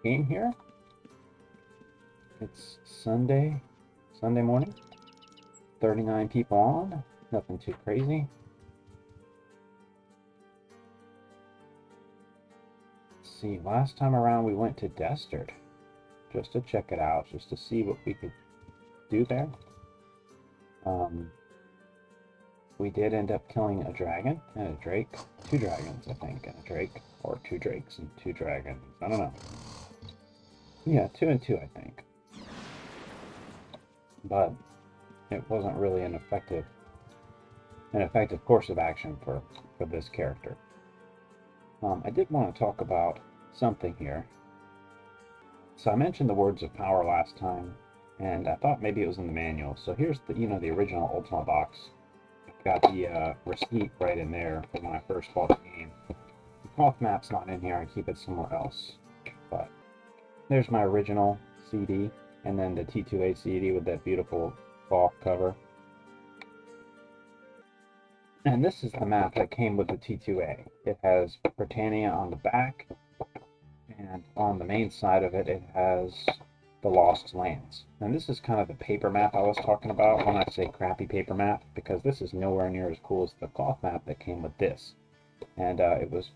game here. It's Sunday morning. 39 people on. Nothing too crazy. Let's see, last time around we went to Destard just to check it out, just to see what we could do there. We did end up killing a dragon and a drake. 2 dragons, I think, and a drake. Or 2 drakes and 2 dragons. I don't know. Yeah, 2 and 2, I think. But it wasn't really an effective course of action for this character. I did want to talk about something here. So I mentioned the words of power last time, and I thought maybe it was in the manual. So here's the the original Ultima box. Got the receipt right in there from when I first bought the game. The cloth map's not in here, I keep it somewhere else. But there's my original CD, and then the T2A CD with that beautiful cloth cover. And this is the map that came with the T2A. It has Britannia on the back, and on the main side of it, it has the Lost Lands. And this is kind of the paper map I was talking about when I say crappy paper map, because this is nowhere near as cool as the cloth map that came with this. And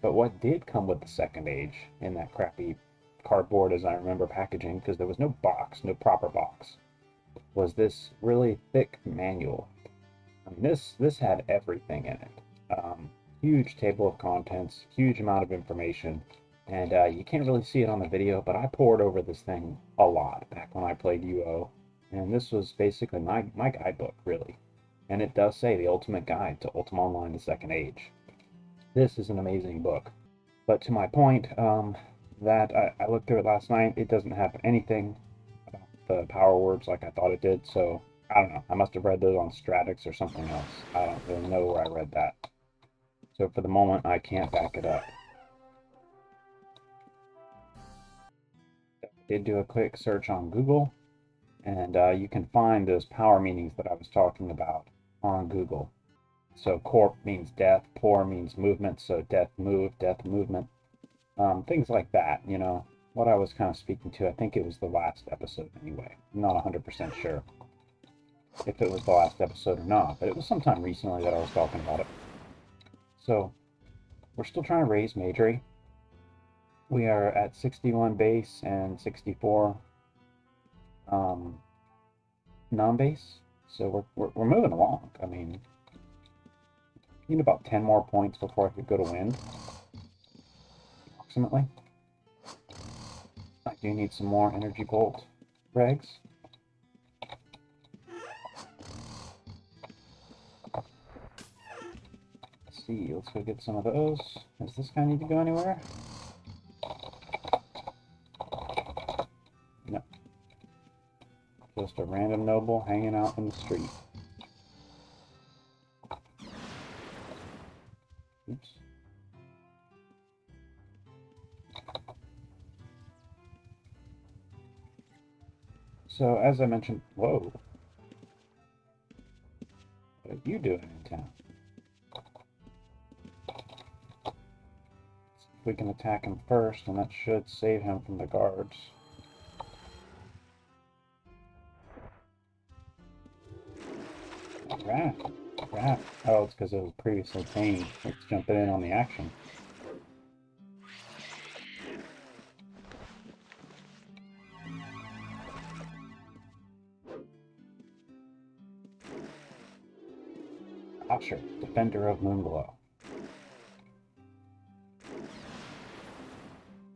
but what did come with the second age in that crappy cardboard, as I remember packaging, because there was no box, no proper box, was this really thick manual. I mean, this had everything in it. Huge table of contents, huge amount of information. And you can't really see it on the video, but I poured over this thing a lot back when I played UO. And this was basically my guidebook, really. And it does say the ultimate guide to Ultima Online, the Second Age. This is an amazing book. But to my point, that I looked through it last night, it doesn't have anything about the power words like I thought it did. So, I don't know. I must have read those on Stratix or something else. I don't really know where I read that. So for the moment, I can't back it up. Did do a quick search on Google, and you can find those power meanings that I was talking about on Google. So corp means death, pour means movement, so death move, death movement, things like that. What I was kind of speaking to. I think it was the last episode anyway. I'm not 100% sure if it was the last episode or not, but it was sometime recently that I was talking about it. So we're still trying to raise magery. We are at 61 base and 64 non-base, so we're moving along. I mean, I need about 10 more points before I could go to win, approximately. I do need some more energy bolt regs. Let's see, let's go get some of those. Does this guy need to go anywhere? No. Just a random noble hanging out in the street. Oops. So, as I mentioned, whoa. What are you doing in town? Let's see if we can attack him first, and that should save him from the guards. Rat. Oh, it's because it was previously tamed. Let's jump in on the action. Asher, Defender of Moonglow.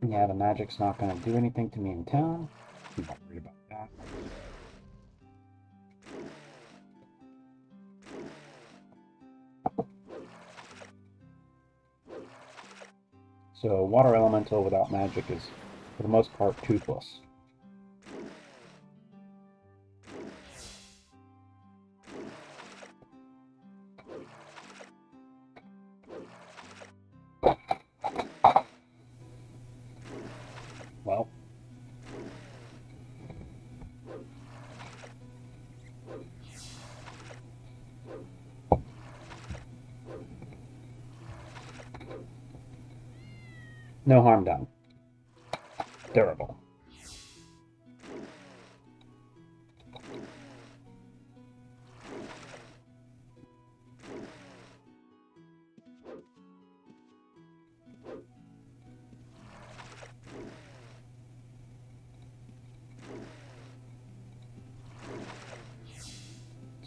Yeah, the magic's not going to do anything to me in town. I'm not worried about that. So, water elemental without magic is, for the most part, toothless. Well, no harm done. Durable.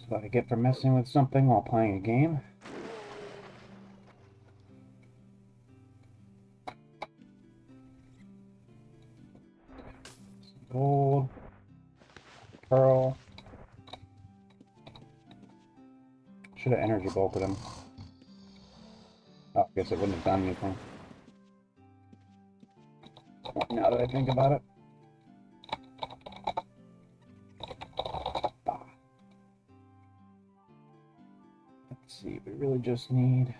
That's what I get for messing with something while playing a game. Some gold. Pearl. Should have energy bolted him. Oh, I guess it wouldn't have done anything. Now that I think about it. Let's see, we really just need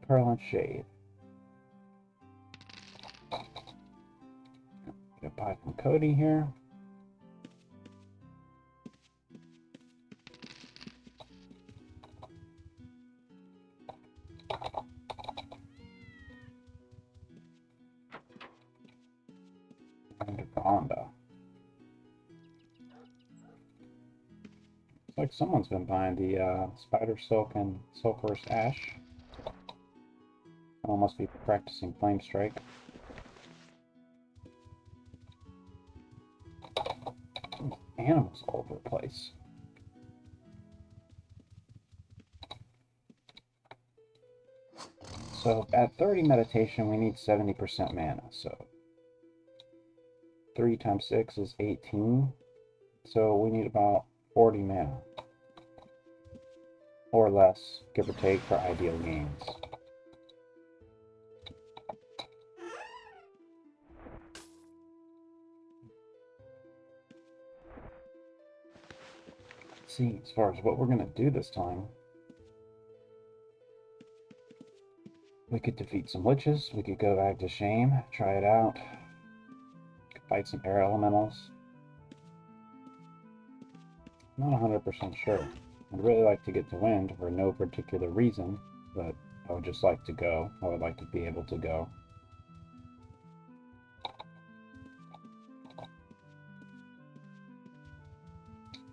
Pearl and Shade. Get a buy from Cody here. And Rhonda. Looks like someone's been buying the Spider Silk and Sulphurous Ash. Someone must be practicing Flame Strike. Animals all over the place. So at 30 meditation, we need 70% mana. So 3 times 6 is 18. So we need about 40 mana. Or less, give or take, for ideal games. Let's see, as far as what we're going to do this time, we could defeat some witches, we could go back to Shame, try it out, fight some air elementals. Not 100% sure. I'd really like to get to Wind for no particular reason, but I would just like to go. I would like to be able to go.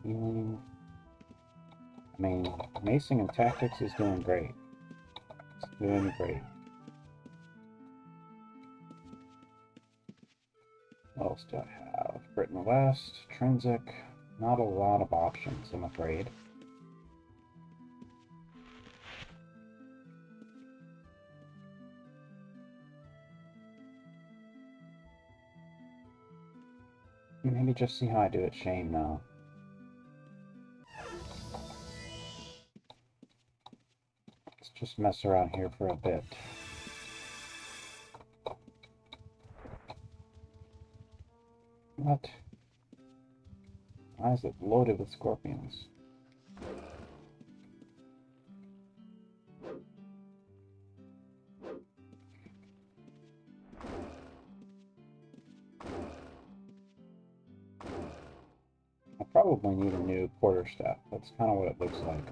Healing. I mean, Macing and Tactics is doing great. It's doing great. What else do I have? Britain West, Trinsic. Not a lot of options, I'm afraid. Maybe just see how I do at Shame now. Let's just mess around here for a bit. What? Why is it loaded with scorpions? I probably need a new quarterstaff. That's kind of what it looks like.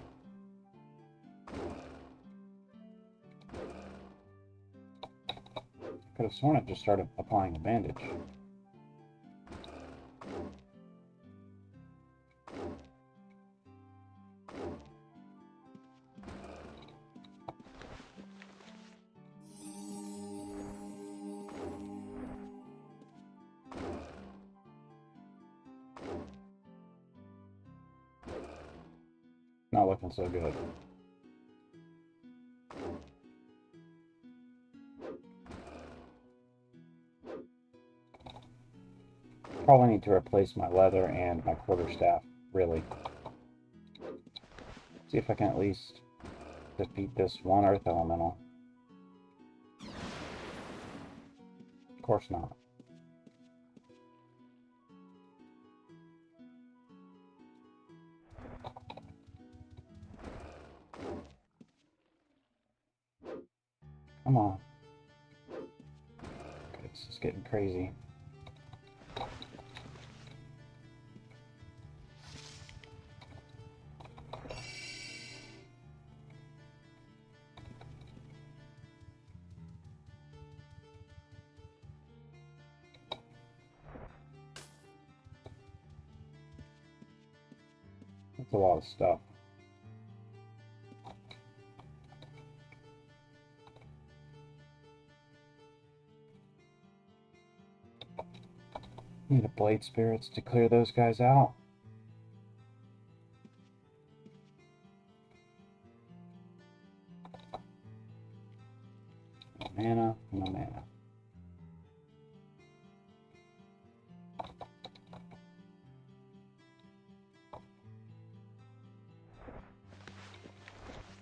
I could have sworn it just started applying a bandage. Not looking so good. Probably need to replace my leather and my quarterstaff, really. See if I can at least defeat this one earth elemental. Of course not. Come on. It's just getting crazy. That's a lot of stuff. Need a Blade Spirits to clear those guys out. mana, no mana.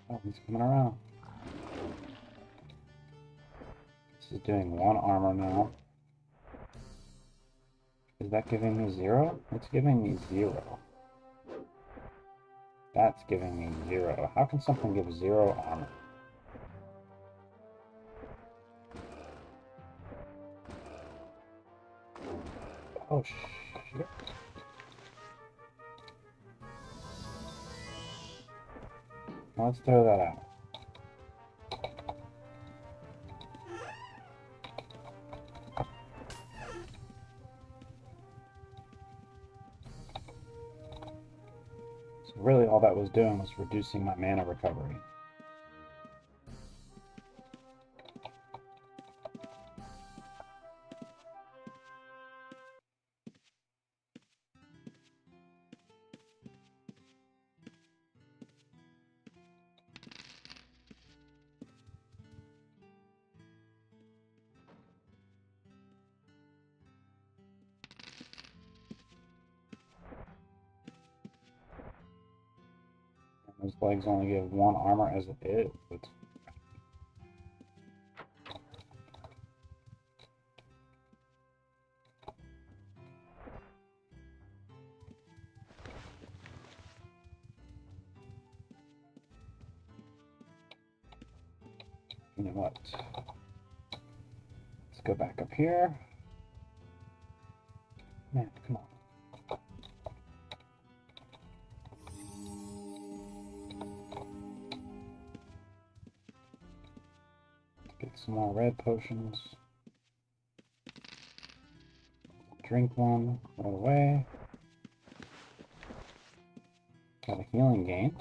Oh, he's coming around. This is doing 1 armor now. Is that giving me 0? It's giving me 0. That's giving me 0. How can something give 0 armor? Oh, shit. Let's throw that out. So really all that was doing was reducing my mana recovery. Those legs only give 1 armor as it is. You know what? Let's go back up here. Man, come on. Get some more red potions. Drink one right away. Got a healing gain.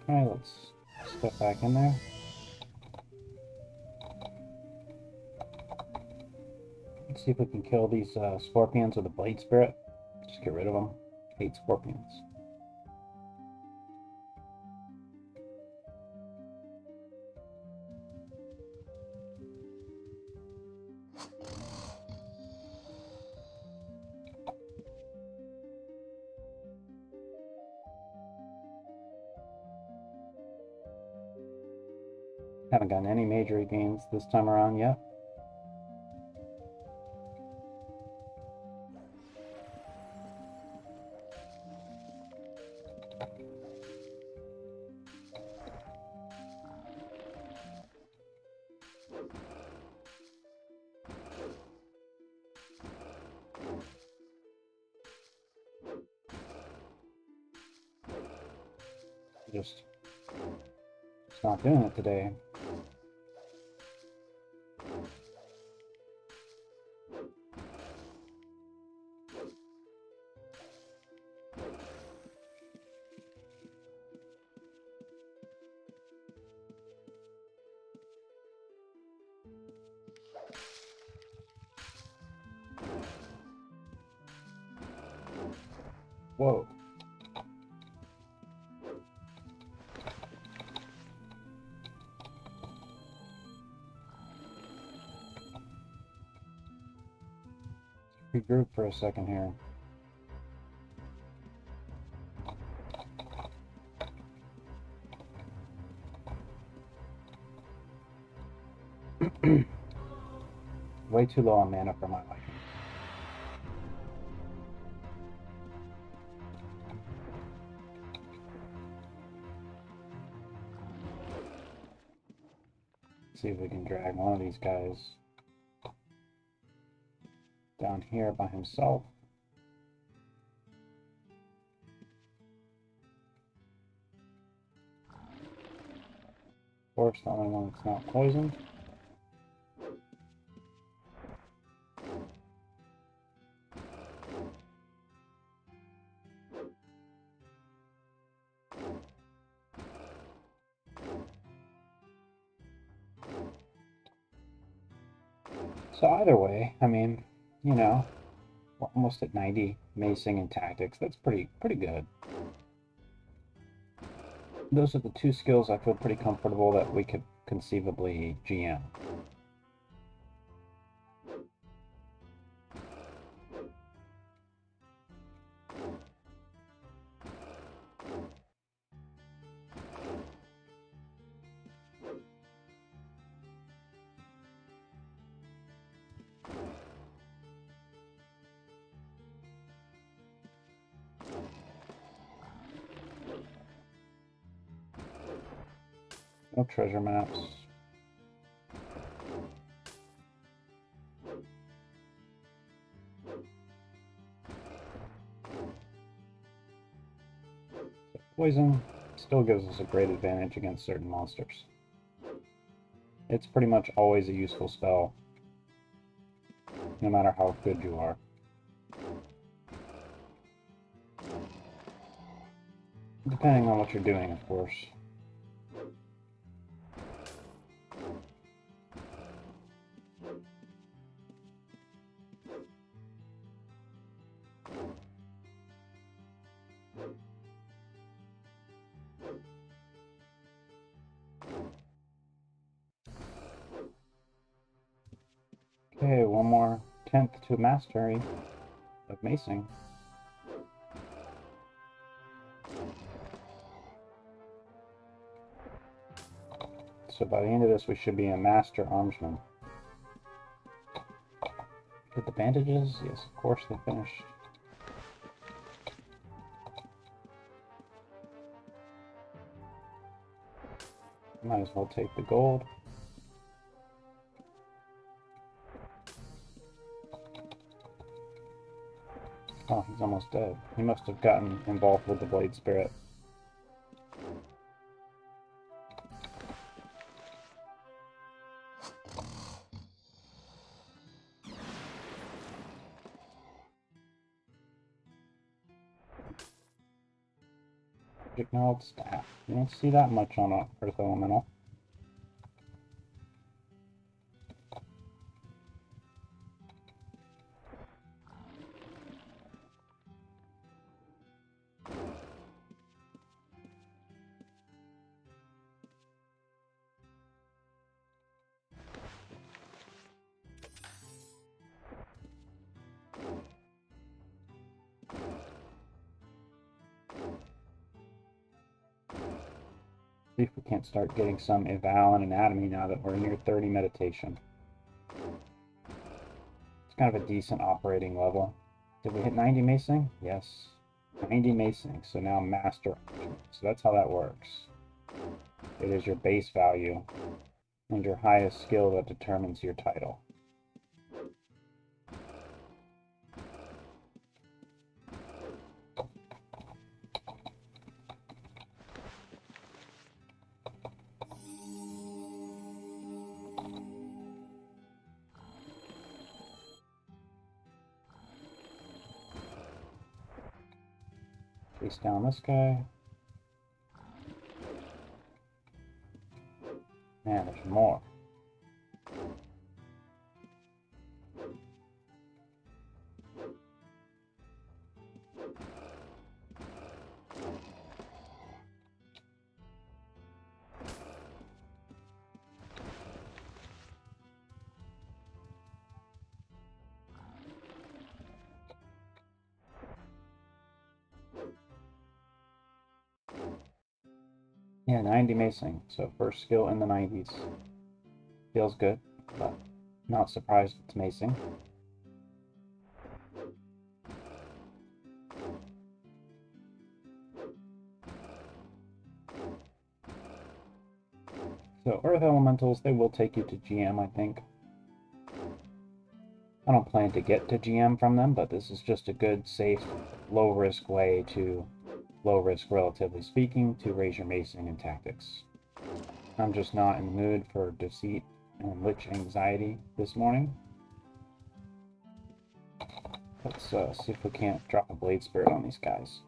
Alright, let's step back in there. Let's see if we can kill these scorpions with a blade spirit. Just get rid of them. Hate scorpions. Haven't gotten any magery gains this time around yet. Just it's not doing it today. Whoa. Regroup for a second here. Way too low on mana for my liking. See if we can drag one of these guys down here by himself. Of course, the only one that's not poisoned. So either way, I mean, you know, we're almost at 90 macing and tactics. That's pretty good. Those are the two skills I feel pretty comfortable that we could conceivably GM. No treasure maps. Poison still gives us a great advantage against certain monsters. It's pretty much always a useful spell, no matter how good you are. Depending on what you're doing, of course. Okay, one more 10th to mastery of macing. So by the end of this, we should be a master armsman. Did the bandages? Yes, of course they finished. Might as well take the gold. Oh, he's almost dead. He must have gotten involved with the blade spirit. Gnarled staff. You don't see that much on a Earth Elemental. See if we can't start getting some eval and anatomy now that we're near 30 meditation. It's kind of a decent operating level. Did we hit 90 macing? Yes. 90 macing, so now master. So that's how that works. It is your base value and your highest skill that determines your title. Chase down this guy. Man, there's more. Yeah, 90 macing, so first skill in the 90s. Feels good, but not surprised it's macing. So Earth Elementals, they will take you to GM, I think. I don't plan to get to GM from them, but this is just a good, safe, low-risk way to, low-risk relatively speaking, to raise your macing and tactics. I'm just not in the mood for deceit and lich anxiety this morning. Let's see if we can't drop a blade spirit on these guys.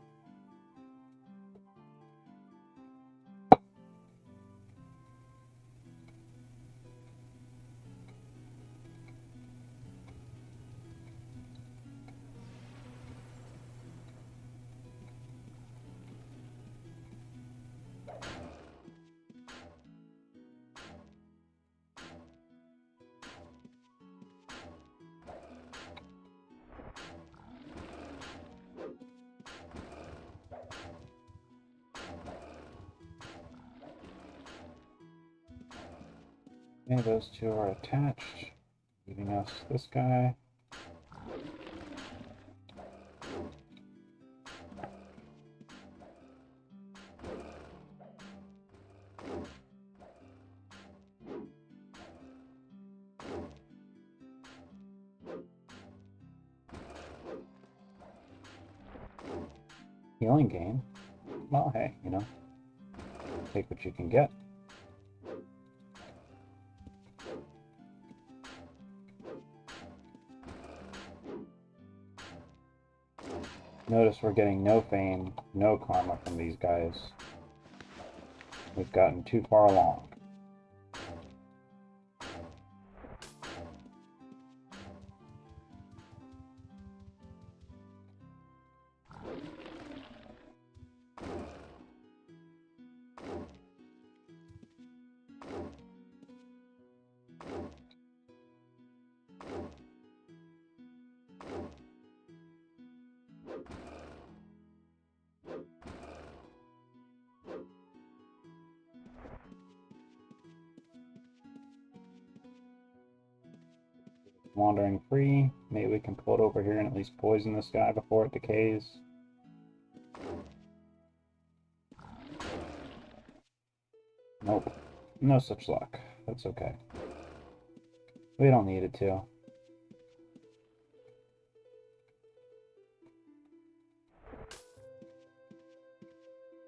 Okay, those two are attached, leaving us this guy. Healing gain. Well, hey, you know, take what you can get. Notice we're getting no fame, no karma from these guys. We've gotten too far along. Wandering free. Maybe we can pull it over here and at least poison this guy before it decays. Nope. No such luck. That's okay. We don't need it to.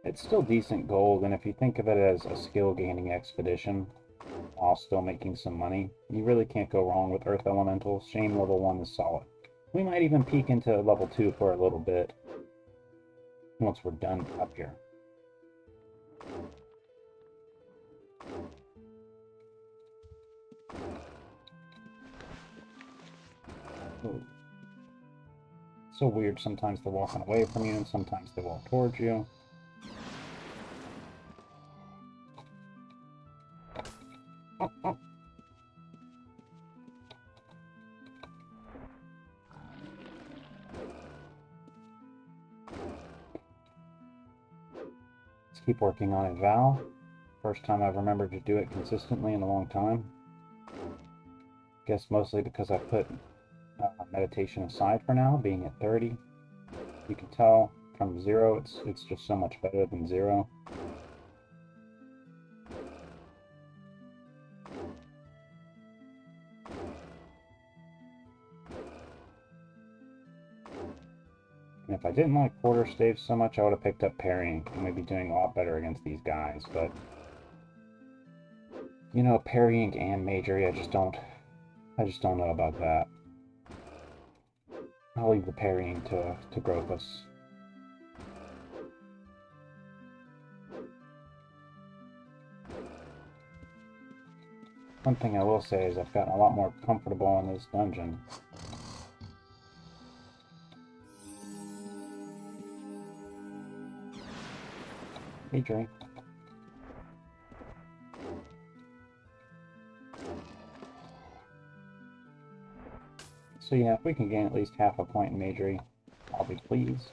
It's still decent gold, and if you think of it as a skill gaining expedition while still making some money, you really can't go wrong with Earth Elementals. Shame level 1 is solid. We might even peek into level 2 for a little bit once we're done up here. Ooh. So weird, sometimes they're walking away from you and sometimes they walk towards you. Let's keep working on it, Val. First time I've remembered to do it consistently in a long time. Guess mostly because I put meditation aside for now, being at 30. You can tell from 0, it's just so much better than 0. And if I didn't like quarter staves so much, I would have picked up parrying and maybe doing a lot better against these guys, but you know, parrying and magery, I just don't know about that. I'll leave the parrying to Grothus. One thing I will say is I've gotten a lot more comfortable in this dungeon. Magery. So yeah, if we can gain at least half a point in magery, I'll be pleased.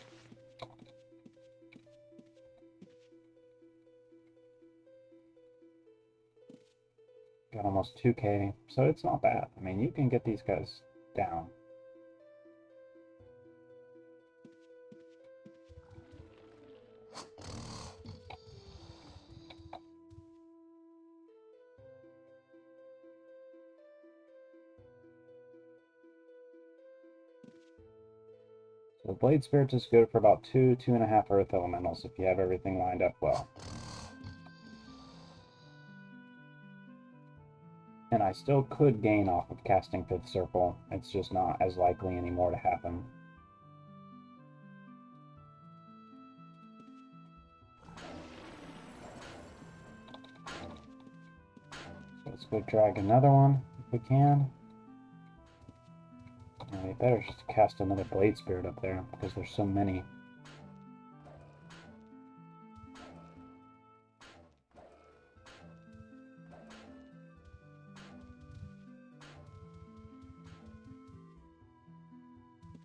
Got almost 2k, so it's not bad. I mean, you can get these guys down. So Blade Spirits is good for about 2.5 Earth Elementals if you have everything lined up well. And I still could gain off of casting 5th Circle. It's just not as likely anymore to happen. So let's go drag another one if we can. And we better just cast another Blade Spirit up there because there's so many.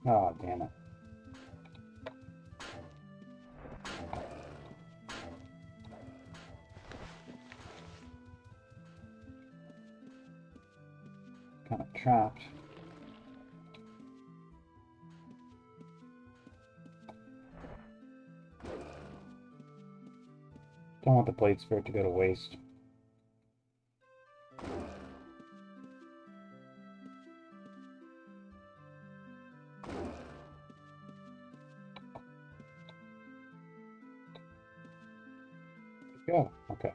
Oh, damn it. kind of trapped. Don't want the Blade Spirit to go to waste. Go. Okay.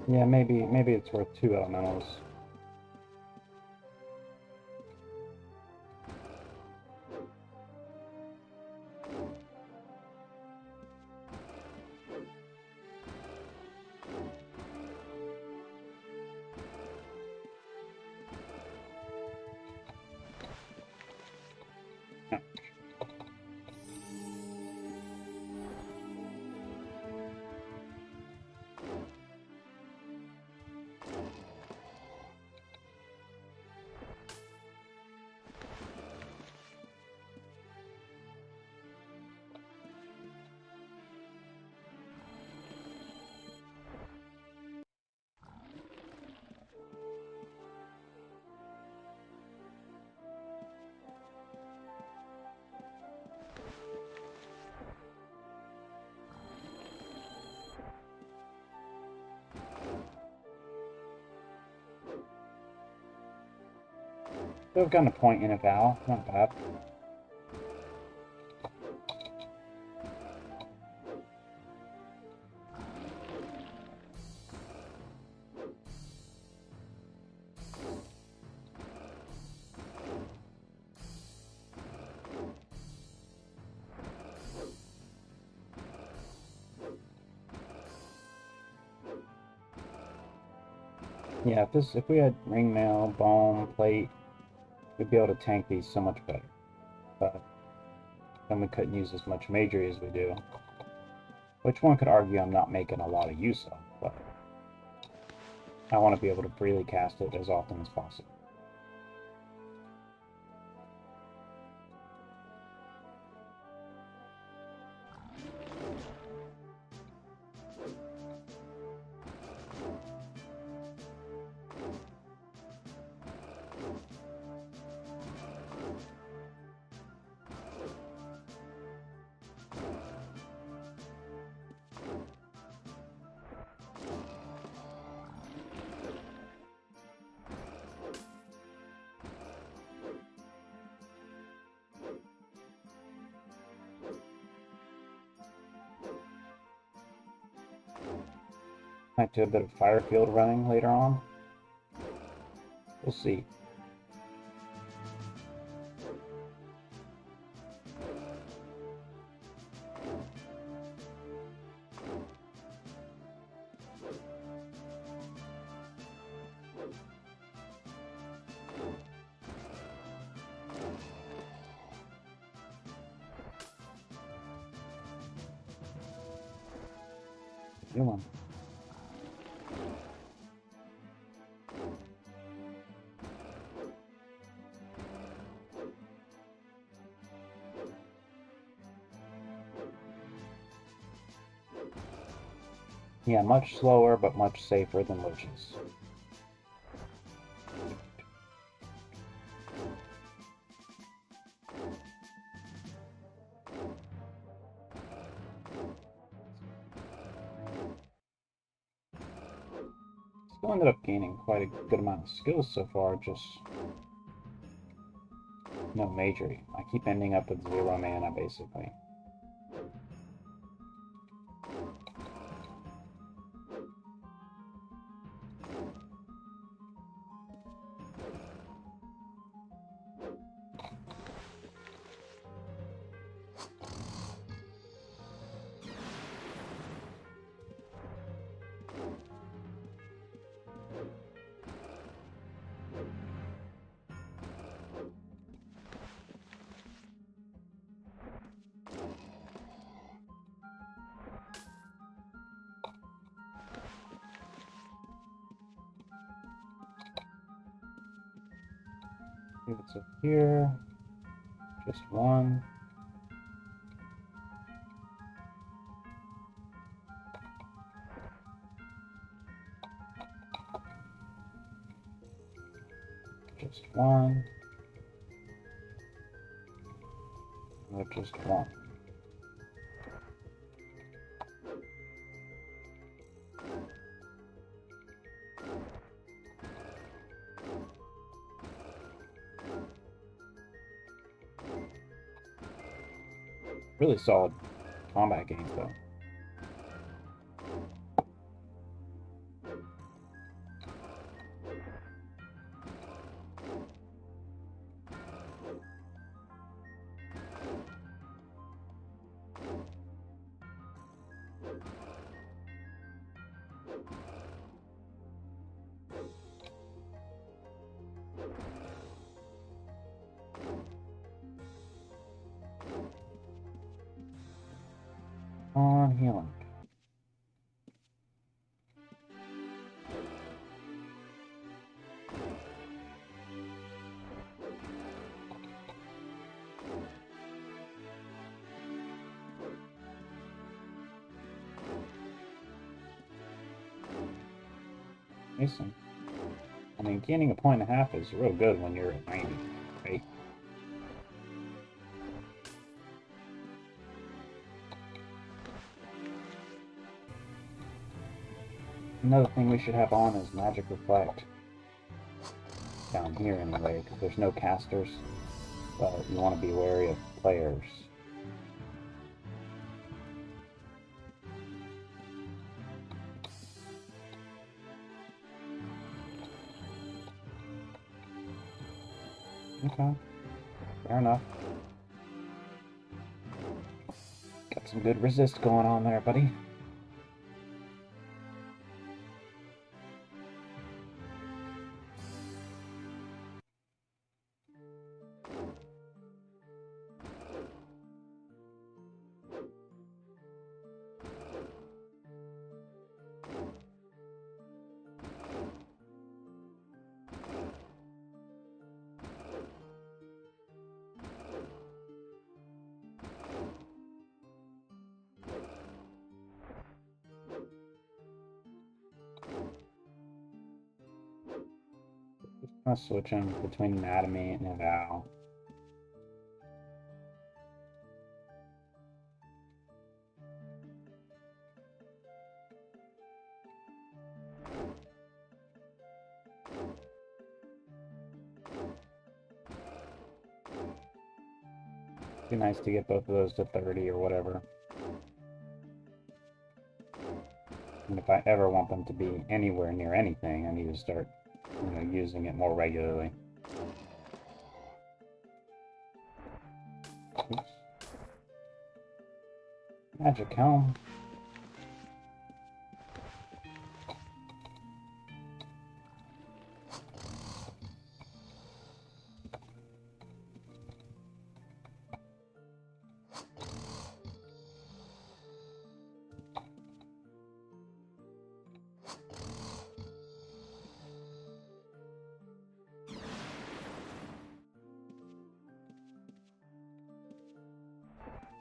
Yeah, maybe it's worth 2 elementals. They've gotten a point in a Val, not bad. Yeah, if we had ring mail, bone, plate, we'd be able to tank these so much better. But then we couldn't use as much magery as we do. Which one could argue I'm not making a lot of use of, but I want to be able to freely cast it as often as possible. Might do a bit of fire field running later on. We'll see. Good one. Yeah, much slower, but much safer than witches. Still ended up gaining quite a good amount of skills so far, just no magery. I keep ending up with 0 mana, basically. See what's up here. Just one. Just one. Just one. Really solid combat games, though. On healing. Mason. I mean, gaining a point and a half is real good when you're at 90, right? Another thing we should have on is Magic Reflect. Down here anyway, because there's no casters. But you want to be wary of players. Okay. Fair enough. Got some good resist going on there, buddy. I'm switching between Anatomy and Eval. Be nice to get both of those to 30 or whatever. And if I ever want them to be anywhere near anything, I need to start, using it more regularly. Oops. Magic Helm.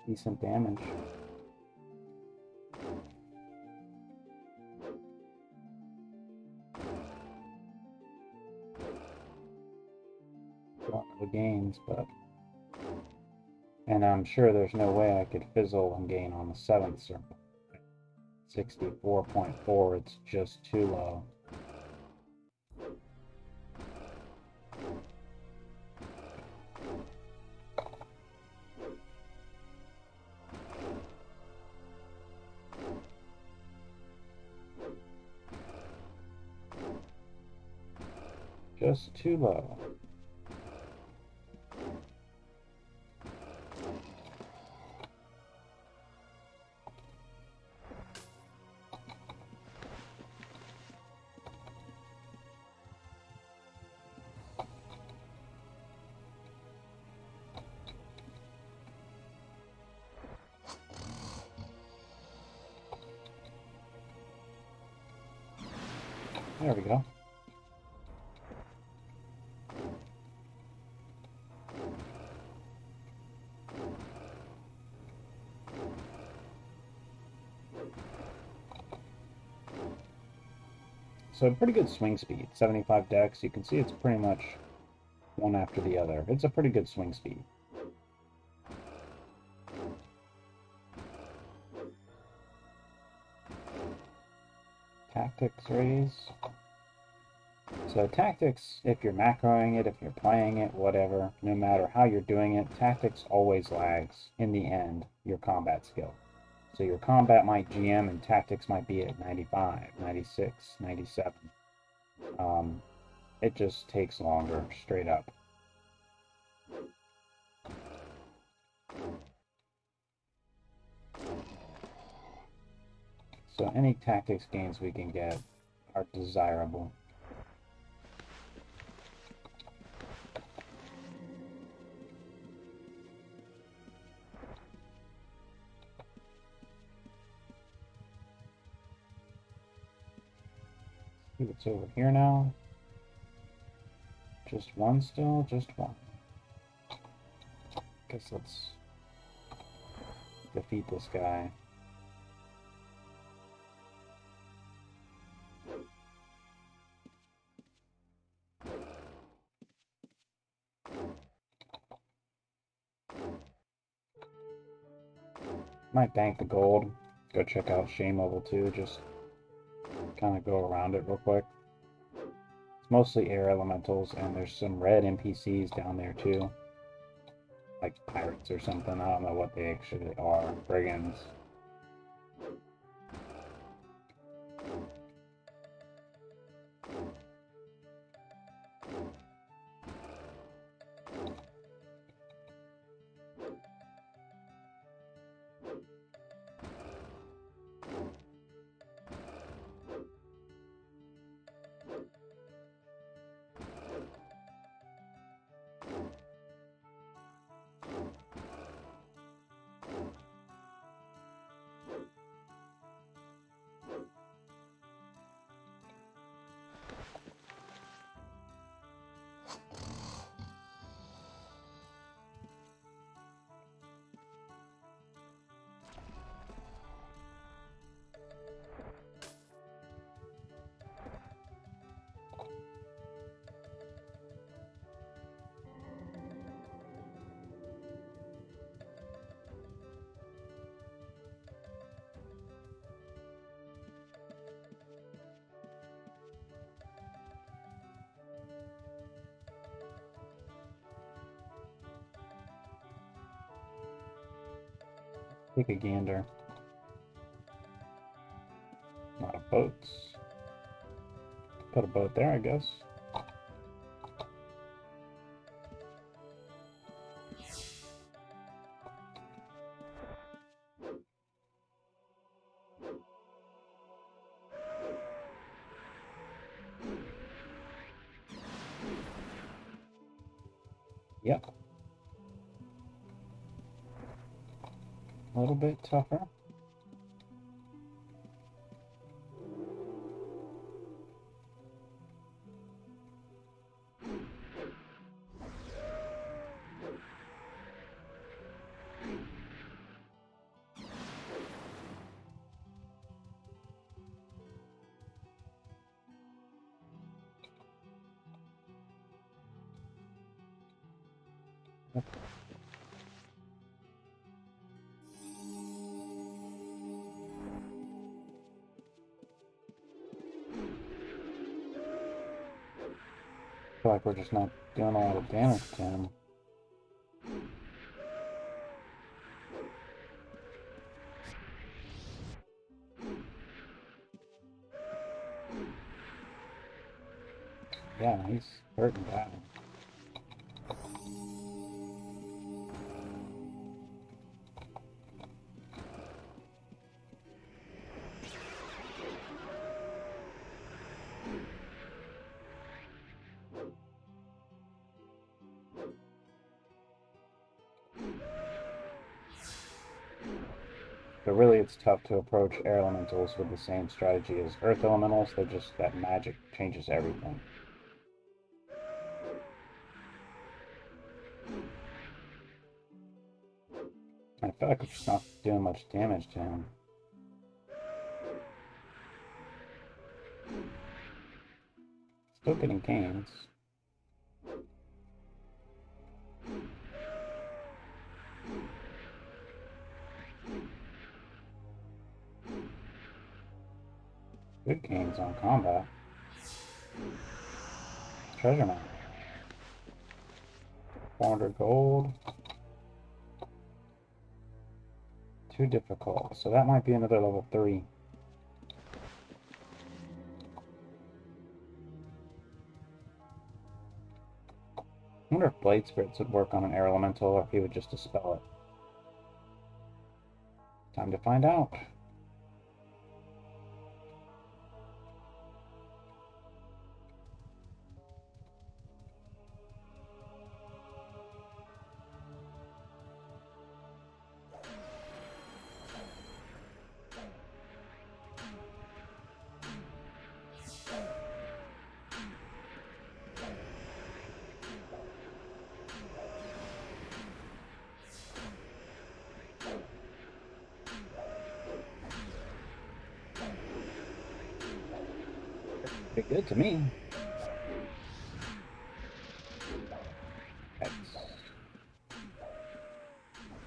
Decent damage. Don't know the gains, but... And I'm sure there's no way I could fizzle and gain on the 7th circle. 64.4, it's just too low. Just too low. There we go. So pretty good swing speed, 75 dex. You can see it's pretty much one after the other. It's a pretty good swing speed. Tactics raise. So tactics, if you're macroing it, if you're playing it, whatever, no matter how you're doing it, tactics always lags, in the end, your combat skill. So your combat might GM and tactics might be at 95, 96, 97. It just takes longer, straight up. So any tactics gains we can get are desirable. See what's over here now. Just one still, just one. Guess let's defeat this guy. Might bank the gold. Go check out Shame Level 2, just kind of go around it real quick. It's mostly air elementals, and there's some red NPCs down there too. Like pirates or something, I don't know what they actually are. Brigands. Take a gander. A lot of boats. Put a boat there, I guess. Yep. A little bit tougher. I feel like we're just not doing a lot of damage to him. Yeah, he's hurting bad. But really, it's tough to approach air elementals with the same strategy as earth elementals. They're just that magic changes everything. I feel like we're just not doing much damage to him. Still getting gains. Good gains on combat. Treasure map. 400 gold. Too difficult. So that might be another level 3. I wonder if Blade Spirits would work on an air elemental or if he would just dispel it. Time to find out. Pretty good to me.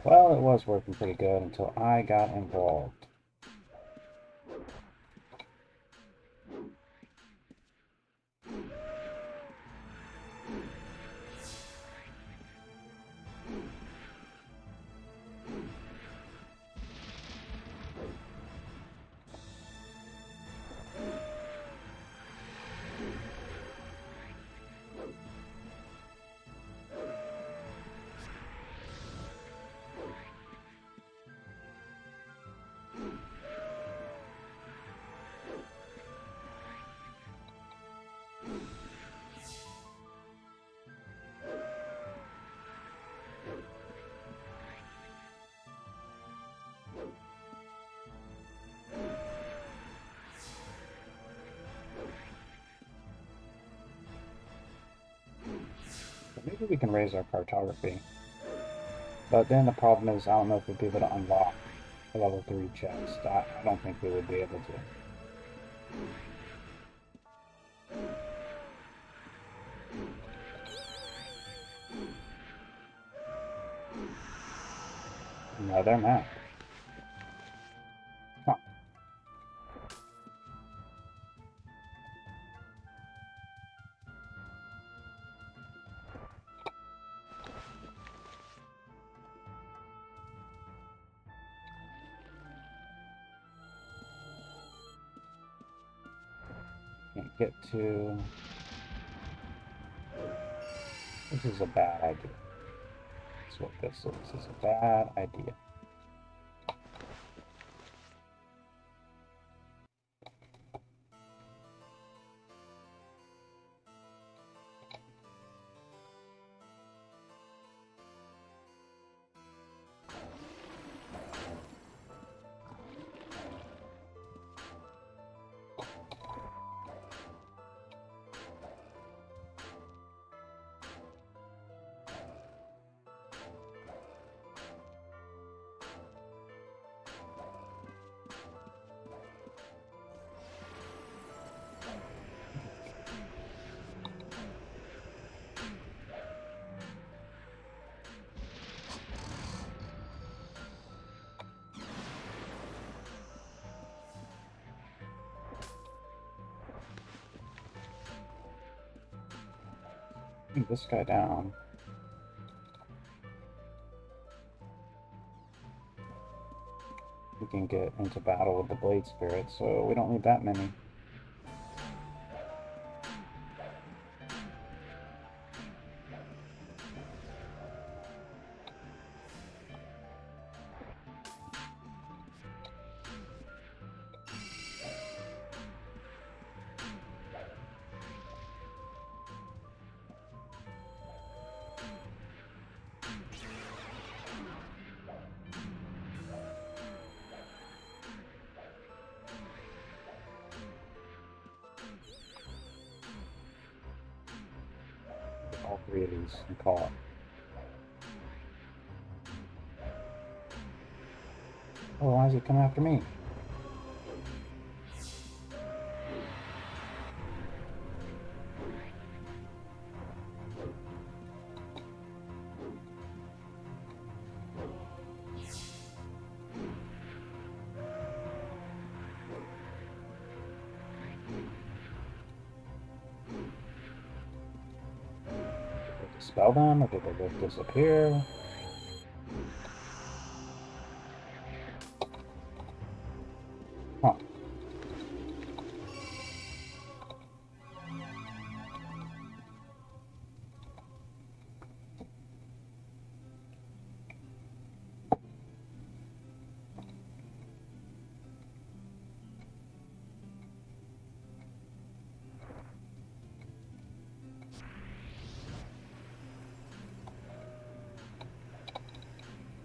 Well, it was working pretty good until I got involved. Maybe we can raise our cartography. But then the problem is, I don't know if we'd be able to unlock a level 3 chest. I don't think we would be able to. Another map. Huh. Can't get to... This is a bad idea. That's what this is. This is a bad idea. This guy down. We can get into battle with the Blade Spirit, so we don't need that many. All 3 of these and call it. Oh, why is he coming after me? dispel them, or did they just disappear? Huh.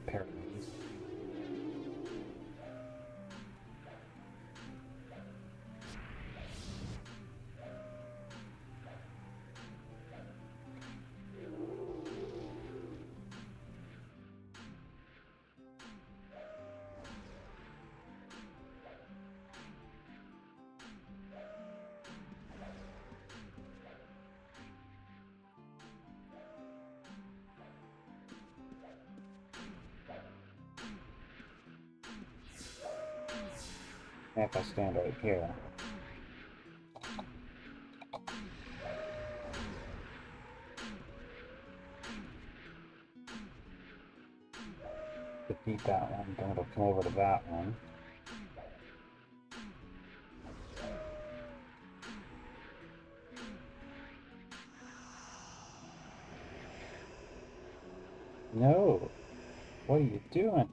Parodies. If I stand right here. Defeat that one, then it'll come over to that one. No! What are you doing?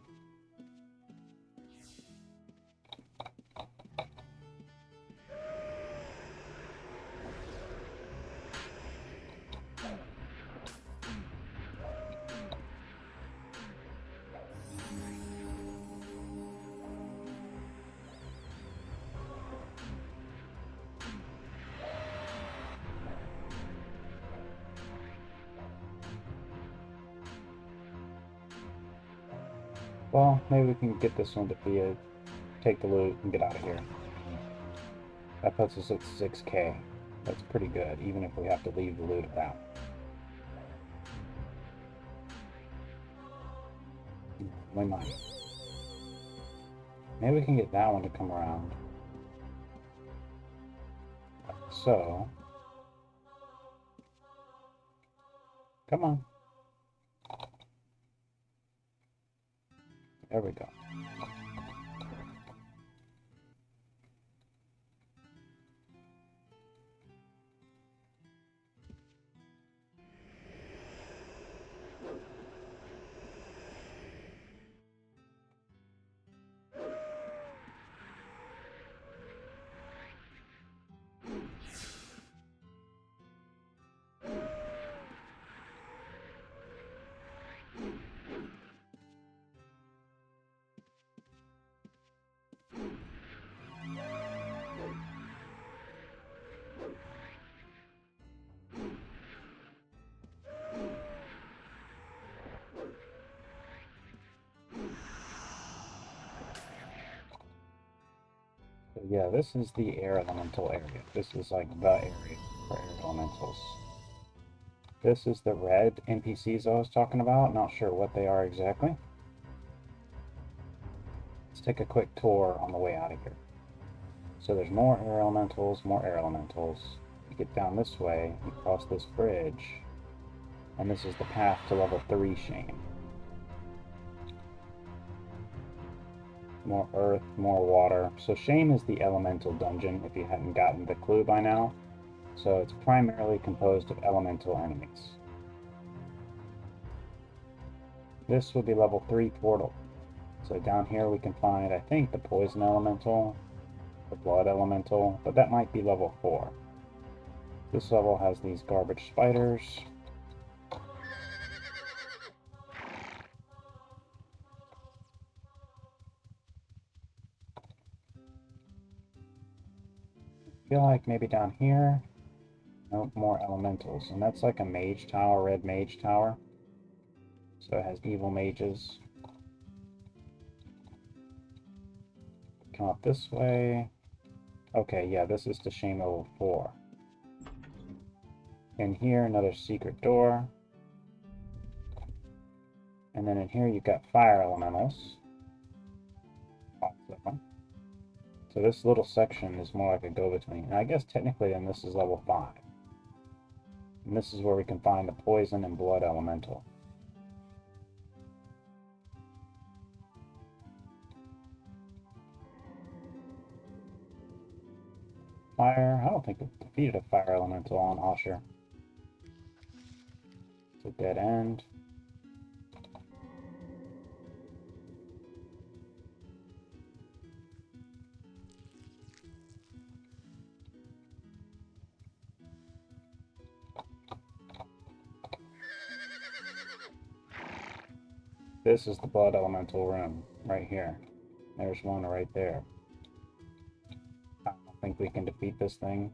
Well, maybe we can get this one defeated, take the loot, and get out of here. That puts us at 6k. That's pretty good, even if we have to leave the loot out. We might. Maybe we can get that one to come around. So, come on. There we go. So yeah, this is the air elemental area. This is like the area for air elementals. This is the red NPCs I was talking about. Not sure what they are exactly. Let's take a quick tour on the way out of here. So there's more air elementals, more air elementals. You get down this way, you cross this bridge, and this is the path to level 3 Shame. More earth, more water. So Shame is the elemental dungeon, if you hadn't gotten the clue by now. So it's primarily composed of elemental enemies. This would be level 3 portal. So down here we can find, I think, the poison elemental, the blood elemental, but that might be level 4. This level has these garbage spiders. I feel like maybe down here, nope, more elementals. And that's like a mage tower, red mage tower. So it has evil mages. Come up this way. Okay, yeah, this is to Shame level 4. In here, another secret door. And then in here, you've got fire elementals. So this little section is more like a go-between. And I guess technically then this is level 5. And this is where we can find the poison and blood elemental. Fire, I don't think we've defeated a fire elemental on Osher. It's a dead end. This is the blood elemental room, right here. There's one right there. I don't think we can defeat this thing.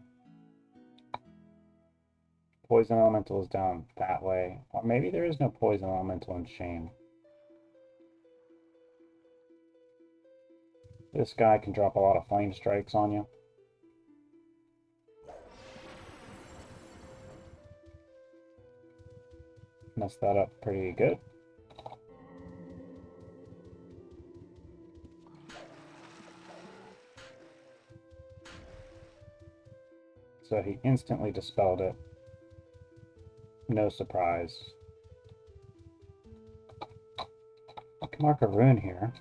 Poison elemental is down that way. Or maybe there is no poison elemental in Shame. This guy can drop a lot of flame strikes on you. Messed that up pretty good. So he instantly dispelled it. No surprise. I can mark a rune here.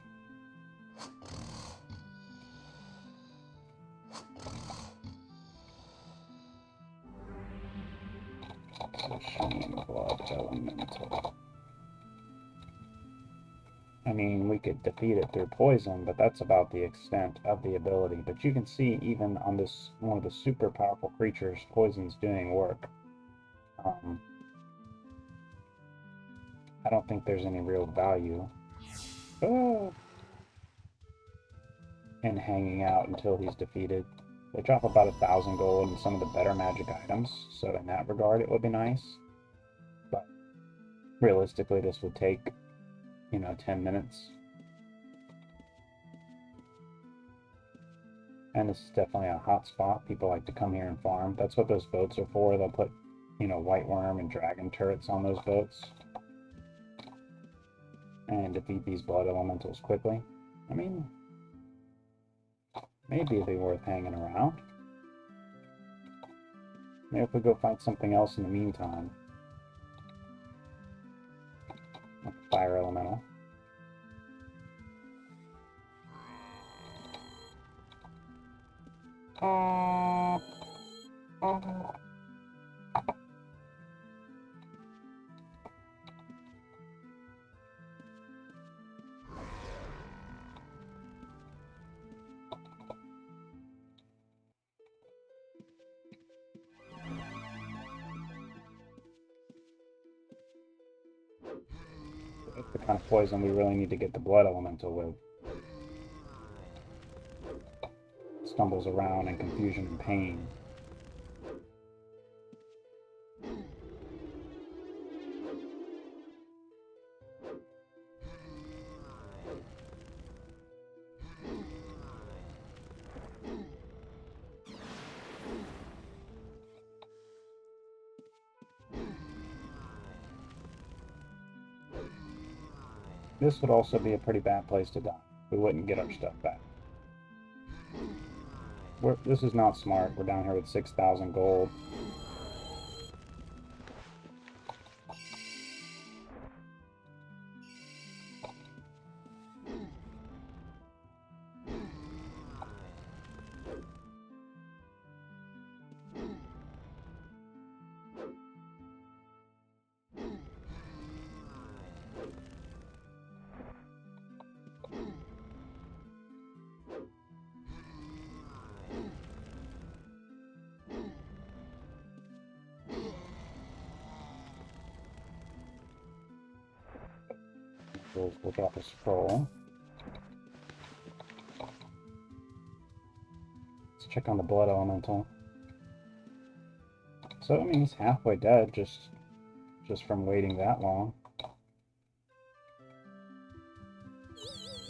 Shame blood elemental. I mean, we could defeat it through poison, but that's about the extent of the ability. But you can see even on this one of the super powerful creatures, poison's doing work. I don't think there's any real value in hanging out until he's defeated. They drop about 1,000 gold in some of the better magic items, so in that regard it would be nice. But realistically, this would take, 10 minutes. And this is definitely a hot spot. People like to come here and farm. That's what those boats are for. They'll put, white worm and dragon turrets on those boats and defeat these blood elementals quickly. I mean, maybe it'd be worth hanging around. Maybe if we go find something else in the meantime. Like a fire elemental. That's the kind of poison we really need to get the blood elemental with. Stumbles around in confusion and pain. This would also be a pretty bad place to die. We wouldn't get our stuff back. This is not smart. We're down here with 6,000 gold. We'll drop a scroll. Let's check on the blood elemental. So, I mean, he's halfway dead just from waiting that long.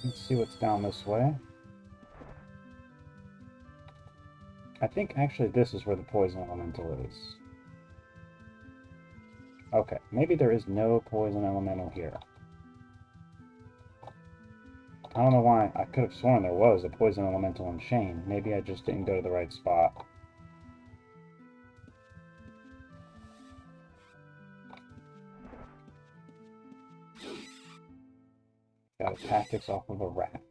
Let's see what's down this way. I think actually this is where the poison elemental is. Okay, maybe there is no poison elemental here. I don't know why. I could have sworn there was a poison elemental in Shane. Maybe I just didn't go to the right spot. got a tactics off of a rat.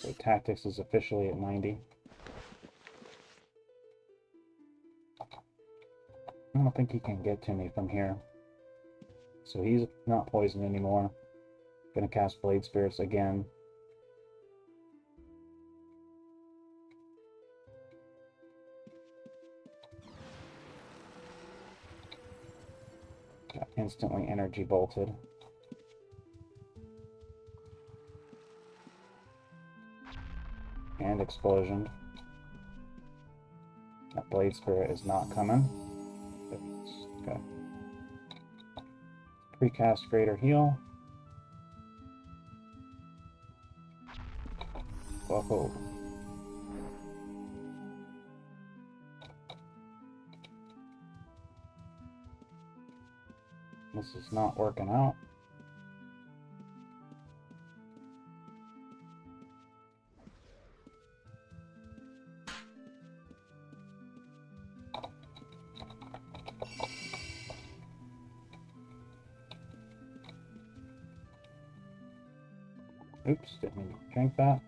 So tactics is officially at 90. I don't think he can get to me from here. So he's not poisoned anymore. Gonna cast Blade Spirits again. Got instantly energy bolted. And explosion. That Blade Spirit is not coming. Okay. Precast Greater Heal. Whoa. This is not working out. Oops, didn't mean to drink that.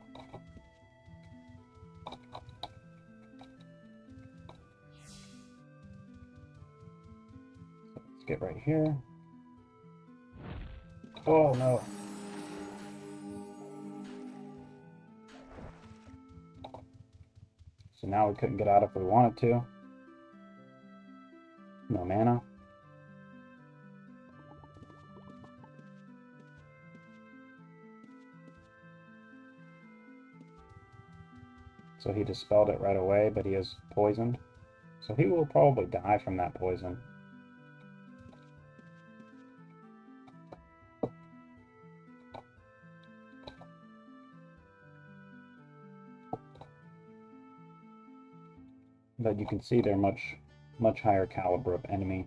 So let's get right here. Oh no. So now we couldn't get out if we wanted to. No mana. So he dispelled it right away, but he is poisoned. So he will probably die from that poison. But you can see they're much higher caliber of enemy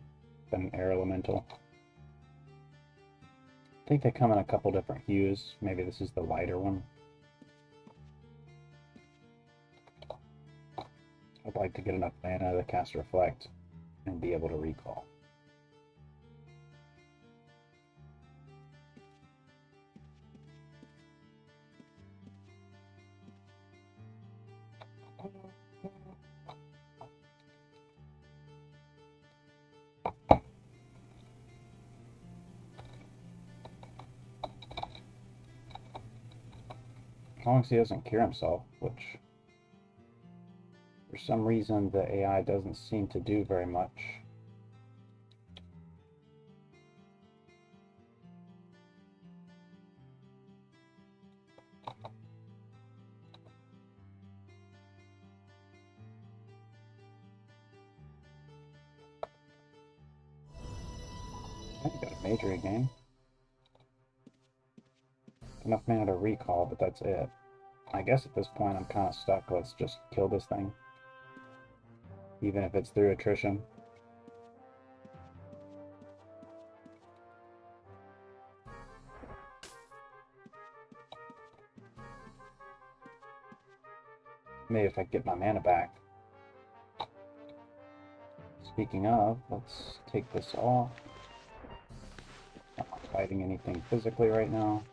than Air Elemental. I think they come in a couple different hues. Maybe this is the lighter one. I'd like to get enough mana to cast Reflect and be able to recall. As long as he doesn't cure himself, which for some reason the AI doesn't seem to do very much. Okay, got a magery game. Enough mana to recall, but that's it. I guess at this point I'm kind of stuck. Let's just kill this thing. Even if it's through attrition. Maybe if I get my mana back. Speaking of, let's take this off. Not fighting anything physically right now.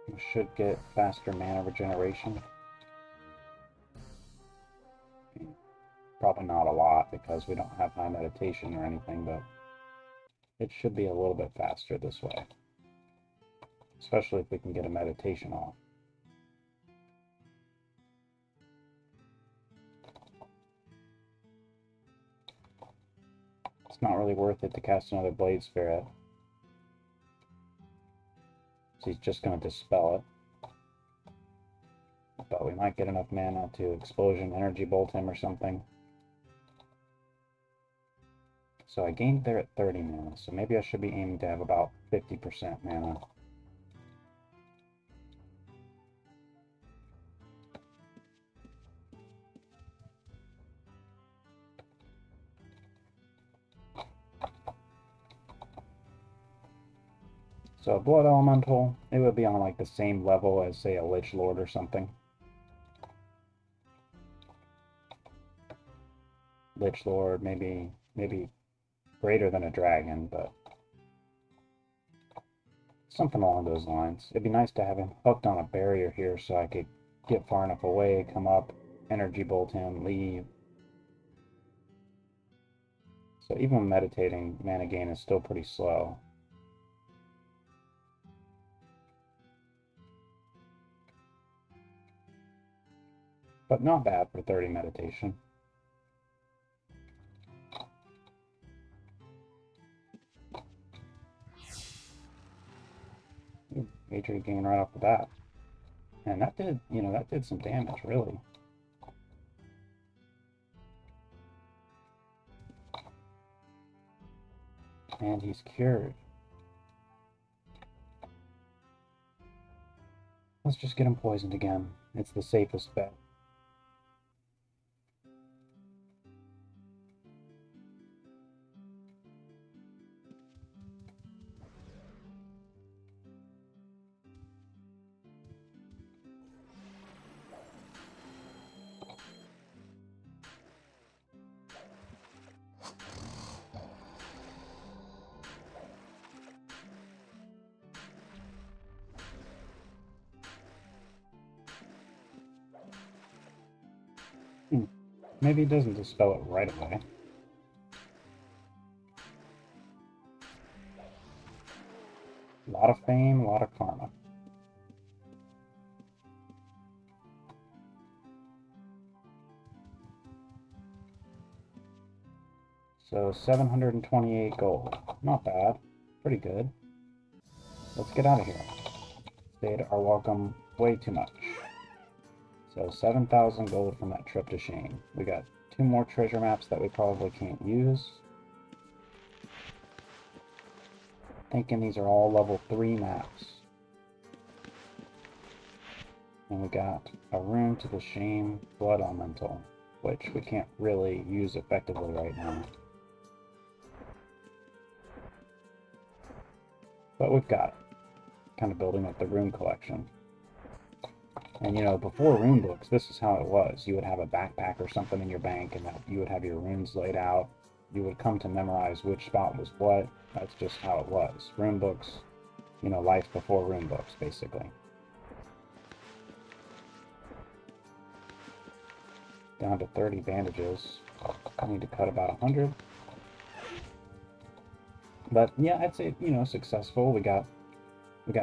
We should get faster mana regeneration. Probably not a lot because we don't have high meditation or anything, but it should be a little bit faster this way. Especially if we can get a meditation off. It's not really worth it to cast another Blade Spirit. So he's just going to dispel it. But we might get enough mana to Explosion Energy Bolt him or something. So I gained there at 30 mana, so maybe I should be aiming to have about 50% mana. So a Blood Elemental, it would be on like the same level as, say, a Lich Lord or something. Lich Lord, maybe greater than a dragon, but something along those lines. It'd be nice to have him hooked on a barrier here so I could get far enough away, come up, energy bolt him, leave. So even when meditating, mana gain is still pretty slow. But not bad for 30 meditation. Major gain right off the bat. And that did, that did some damage, really. And he's cured. Let's just get him poisoned again. It's the safest bet. Maybe he doesn't dispel it right away. A lot of fame, a lot of karma. So 728 gold. Not bad. Pretty good. Let's get out of here. Stayed our welcome way too much. So 7,000 gold from that trip to Shane. We got 2 more treasure maps that we probably can't use. Thinking these are all level 3 maps. And we got a rune to the Shame Blood Elemental, which we can't really use effectively right now. But we've got it. Kind of building up the rune collection. And before rune books, this is how it was. You would have a backpack or something in your bank, and that you would have your runes laid out. You would come to memorize which spot was what. That's just how it was. Rune books, life before rune books, basically. Down to 30 bandages. I need to cut about 100. But yeah, I'd say, successful. We got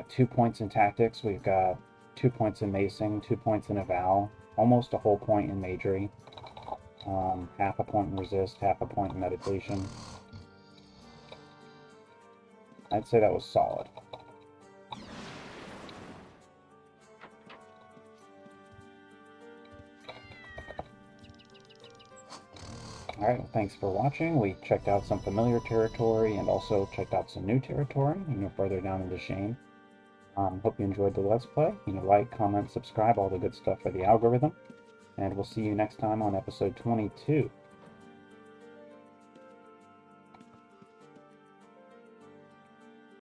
2 points in tactics. We've got 2 points in macing, 2 points in eval, almost a whole point in magery, half a point in resist, half a point in meditation. I'd say that was solid. Alright, well, thanks for watching. We checked out some familiar territory and also checked out some new territory, further down into Shane. Hope you enjoyed the Let's Play. Like, comment, subscribe, all the good stuff for the algorithm. And we'll see you next time on episode 22.